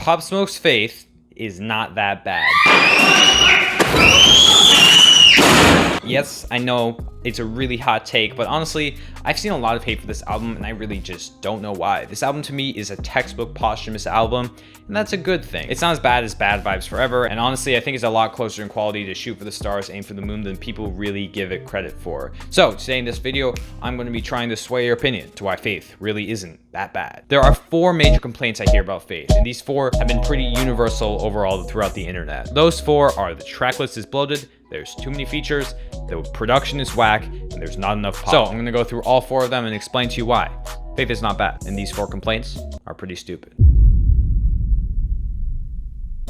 Pop Smoke's Faith is not that bad. Yes, I know it's a really hot take, but honestly, I've seen a lot of hate for this album and I really just don't know why. This album to me is a textbook posthumous album, and that's a good thing. It's not as bad as Bad Vibes Forever, and honestly, I think it's a lot closer in quality to Shoot for the Stars, Aim for the Moon than people really give it credit for. So today in this video, I'm going to be trying to sway your opinion to why Faith really isn't that bad. There are 4 major complaints I hear about Faith, and these 4 have been pretty universal overall throughout the internet. Those 4 are the track list is bloated, there's too many features, the production is whack, and there's not enough pop. So I'm gonna go through all 4 of them and explain to you why Faith is not bad, and these 4 complaints are pretty stupid.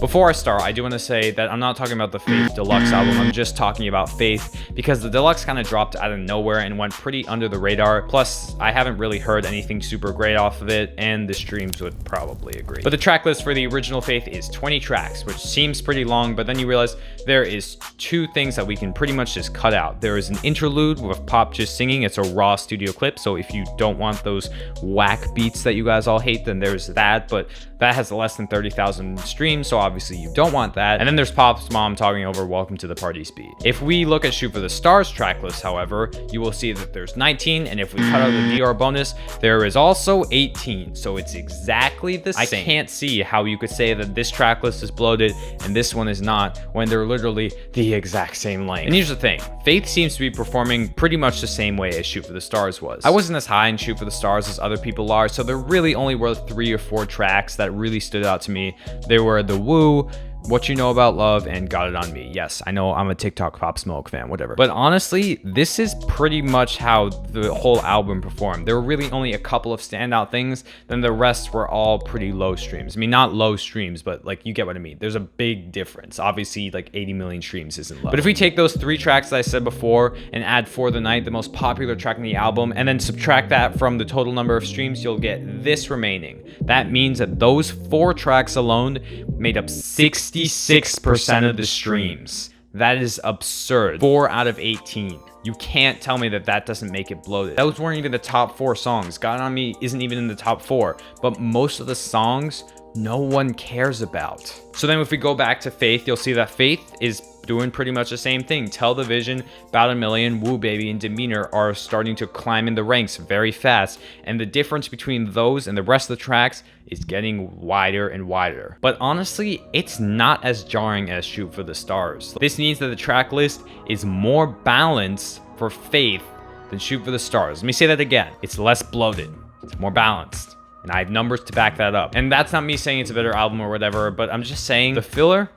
Before I start, I do want to say that I'm not talking about the Faith Deluxe album, I'm just talking about Faith because the Deluxe kind of dropped out of nowhere and went pretty under the radar. Plus, I haven't really heard anything super great off of it, and the streams would probably agree. But the track list for the original Faith is 20 tracks, which seems pretty long, but then you realize there is 2 things that we can pretty much just cut out. There is an interlude with Pop just singing. It's a raw studio clip, so if you don't want those whack beats that you guys all hate, then there's that, but that has less than 30,000 streams, so obviously you don't want that. And then there's Pop's mom talking over Welcome to the Party speed. If we look at Shoot for the Stars track list, however, you will see that there's 19, and if we cut out the DR bonus, there is also 18, so it's exactly the same. I can't see how you could say that this track list is bloated and this one is not, when they're literally the exact same length. And here's the thing, Faith seems to be performing pretty much the same way as Shoot for the Stars was. I wasn't as high in Shoot for the Stars as other people are, so there really only were 3 or 4 tracks that really stood out to me. There were the Woo, What You Know About Love, and Got It On Me. Yes, I know I'm a TikTok Pop Smoke fan, whatever. But honestly, this is pretty much how the whole album performed. There were really only a couple of standout things, then the rest were all pretty low streams. I mean, not low streams, but like, you get what I mean. There's a big difference. Obviously, like 80 million streams isn't low. But if we take those 3 tracks that I said before and add For the Night, the most popular track in the album, and then subtract that from the total number of streams, you'll get this remaining. That means that those 4 tracks alone made up 66% of the streams. That is absurd. 4 out of 18. You can't tell me that that doesn't make it bloated. Those weren't even the top 4 songs. Got It On Me isn't even in the top 4, but most of the songs no one cares about. So then if we go back to Faith, you'll see that Faith is doing pretty much the same thing. Tell the Vision, About a Million, Woo Baby, and Demeanor are starting to climb in the ranks very fast, and the difference between those and the rest of the tracks is getting wider and wider. But honestly, it's not as jarring as Shoot for the Stars. This means that the track list is more balanced for Faith than Shoot for the Stars. Let me say that again. It's less bloated. It's more balanced. And I have numbers to back that up. And that's not me saying it's a better album or whatever, but I'm just saying the filler,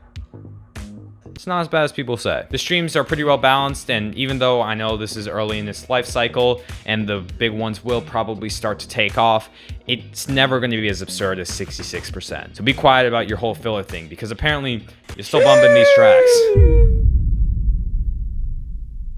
it's not as bad as people say. The streams are pretty well balanced, and even though I know this is early in its life cycle and the big ones will probably start to take off, it's never going to be as absurd as 66%. So be quiet about your whole filler thing, because apparently you're still bumping these tracks.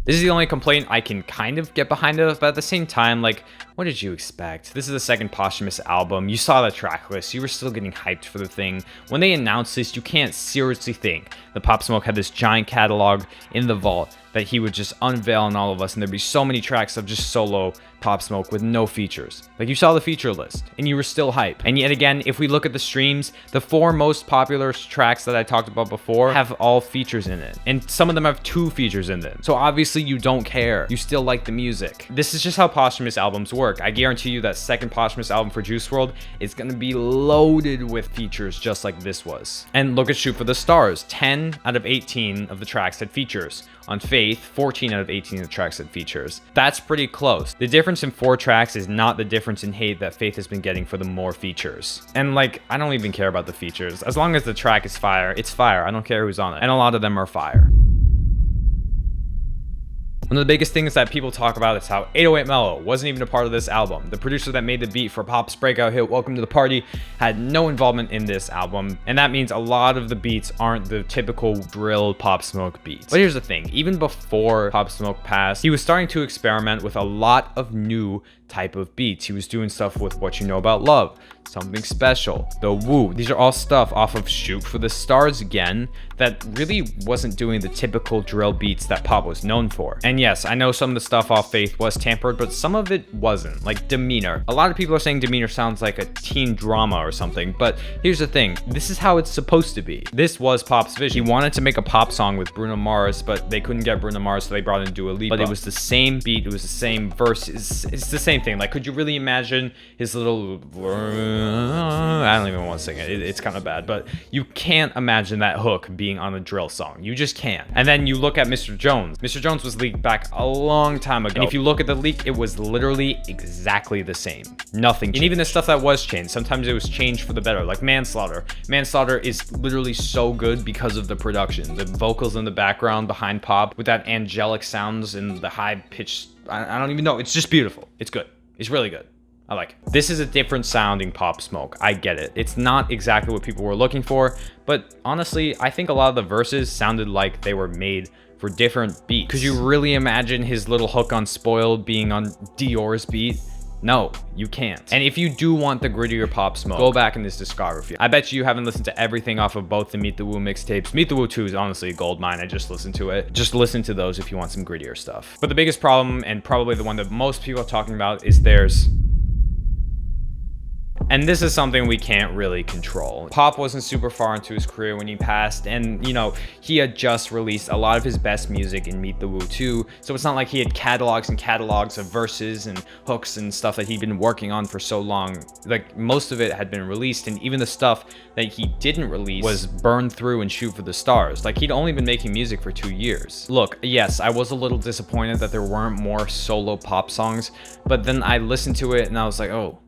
This is the only complaint I can kind of get behind it, but at the same time, like, what did you expect? This is the second posthumous album. You saw the track list. You were still getting hyped for the thing. When they announced this, you can't seriously think that Pop Smoke had this giant catalog in the vault that he would just unveil on all of us, and there'd be so many tracks of just solo Pop Smoke with no features. Like, you saw the feature list and you were still hyped. And yet again, if we look at the streams, the 4 most popular tracks that I talked about before have all features in it, and some of them have 2 features in them. So obviously you don't care. You still like the music. This is just how posthumous albums work. I guarantee you that second posthumous album for Juice WRLD is going to be loaded with features just like this was. And look at Shoot for the Stars. 10 out of 18 of the tracks had features. On Faith, 14 out of 18 of the tracks had features. That's pretty close. The difference in 4 tracks is not the difference in hate that Faith has been getting for the more features. And like, I don't even care about the features. As long as the track is fire, it's fire. I don't care who's on it. And a lot of them are fire. One of the biggest things that people talk about is how 808 Mellow wasn't even a part of this album. The producer that made the beat for Pop's breakout hit Welcome to the Party had no involvement in this album, and that means a lot of the beats aren't the typical drill Pop Smoke beats. But here's the thing, even before Pop Smoke passed, he was starting to experiment with a lot of new type of beats. He was doing stuff with What You Know About Love, Something Special, The Woo. These are all stuff off of Shoot for the Stars again that really wasn't doing the typical drill beats that pop was known for. And yes, I know some of the stuff off Faith was tampered, but some of it wasn't. Like Demeanor. A lot of people are saying Demeanor sounds like a teen drama or something, but here's the thing. This is how it's supposed to be. This was Pop's vision. He wanted to make a pop song with Bruno Mars, but they couldn't get Bruno Mars, so they brought in Dua Lipa. But it was the same beat, it was the same verse, it's the same thing. Like, could you really imagine his little... I don't even want to sing it. It's kind of bad, but you can't imagine that hook being on a drill song. You just can't. And then you look at Mr. Jones. Mr. Jones was leaked back a long time ago. And if you look at the leak, it was literally exactly the same. Nothing changed. And even the stuff that was changed, sometimes it was changed for the better. Like Manslaughter. Manslaughter is literally so good because of the production. The vocals in the background behind Pop with that angelic sounds and the high pitched, I don't even know. It's just beautiful. It's good. It's really good. I like it. This is a different sounding Pop Smoke. I get it. It's not exactly what people were looking for, but honestly, I think a lot of the verses sounded like they were made for different beats. Could you really imagine his little hook on Spoiled being on Dior's beat? No, you can't. And if you do want the grittier Pop Smoke, go back in this discography. I bet you haven't listened to everything off of both the Meet the Woo mixtapes. Meet the Woo 2 is honestly a gold mine. I just listened to it. Just listen to those if you want some grittier stuff. But the biggest problem, and probably the one that most people are talking about, is there's... And this is something we can't really control. Pop wasn't super far into his career when he passed, and you know, he had just released a lot of his best music in Meet the Woo 2, so it's not like he had catalogs and catalogs of verses and hooks and stuff that he'd been working on for so long. Like, most of it had been released, and even the stuff that he didn't release was burned through and Shoot for the Stars. Like, he'd only been making music for 2 years. Look, yes, I was a little disappointed that there weren't more solo Pop songs, but then I listened to it and I was like, oh,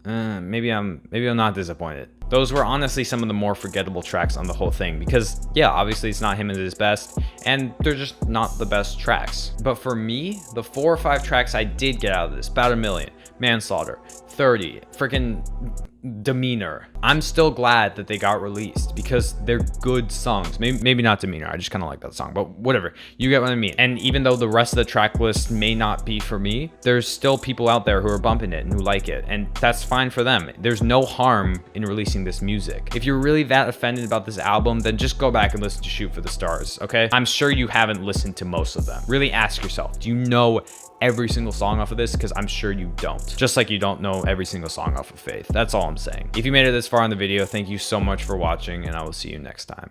maybe I'm not disappointed. Those were honestly some of the more forgettable tracks on the whole thing because, yeah, obviously it's not him at his best, and they're just not the best tracks. But for me, the 4 or 5 tracks I did get out of this, About a Million, Manslaughter, 30, freaking Demeanor, I'm still glad that they got released because they're good songs. Maybe not Demeanor, I just kind of like that song, but whatever, you get what I mean. And even though the rest of the track list may not be for me, there's still people out there who are bumping it and who like it, and that's fine for them. There's no harm in releasing this music. If you're really that offended about this album, then just go back and listen to Shoot for the Stars, okay? I'm sure you haven't listened to most of them. Really ask yourself, do you know every single song off of this? Because I'm sure you don't. Just like you don't know every single song off of Faith. That's all I'm saying. If you made it this far in the video, thank you so much for watching, and I will see you next time.